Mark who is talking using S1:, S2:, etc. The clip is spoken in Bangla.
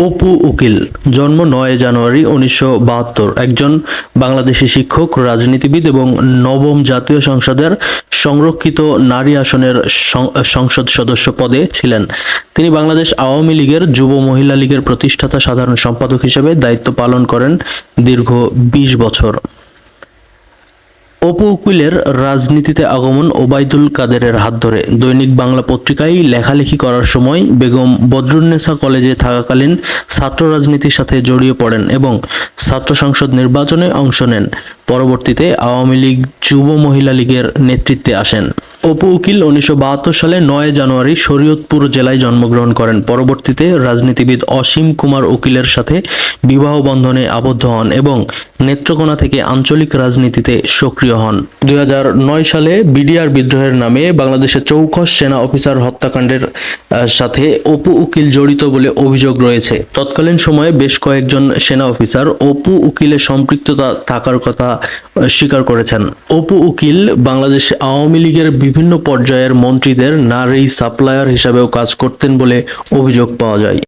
S1: অপু উকিল, জন্ম ৯ জানুয়ারি ১৯৭২, একজন বাংলাদেশী শিক্ষক, রাজনীতিবিদ এবং নবম জাতীয় সংসদের সংরক্ষিত নারী আসনের সংসদ সদস্য পদে ছিলেন। তিনি বাংলাদেশ আওয়ামী লীগের যুব মহিলা লীগের প্রতিষ্ঠাতা সাধারণ সম্পাদক হিসেবে দায়িত্ব পালন করেন দীর্ঘ ২০ বছর। অপু উকিলের রাজনীতিতে আগমন ওবায়দুল কাদেরের হাত ধরে। দৈনিক বাংলা পত্রিকায় লেখালেখি করার সময় বেগম বদরুন্নেসা কলেজে থাকাকালীন ছাত্র রাজনীতির সাথে জড়িয়ে পড়েন এবং ছাত্র সংসদ নির্বাচনে অংশ নেন। পরবর্তীতে আওয়ামী লীগ যুব মহিলা লীগের নেতৃত্বে আসেন। অপু উকিল ১৯৭২ সালে ৯ জানুয়ারি শরীয়তপুর জেলায় জন্মগ্রহণ করেন। পরবর্তীতে রাজনীতিবিদ অসীম কুমার উকিলের সাথে বিবাহ বন্ধনে আবদ্ধ হন এবং নেত্রকোনা থেকে আঞ্চলিক রাজনীতিতে সক্রিয় হন। ২০০৯ সালে বিডিআর বিদ্রোহের নামে বাংলাদেশের চৌখস সেনা অফিসার হত্যাকাণ্ডের সাথে অপু উকিল জড়িত বলে অভিযোগ রয়েছে। তৎকালীন সময়ে বেশ কয়েকজন সেনা অফিসার অপু উকিলের সম্পৃক্ততা থাকার কথা স্বীকার করেছেন। অপু উকিল বাংলাদেশ আওয়ামী লীগের বিভিন্ন পর্যায়ের মন্ত্রীদের নারী সাপ্লায়ার হিসাবেও কাজ করতেন বলে অভিযোগ পাওয়া যায়।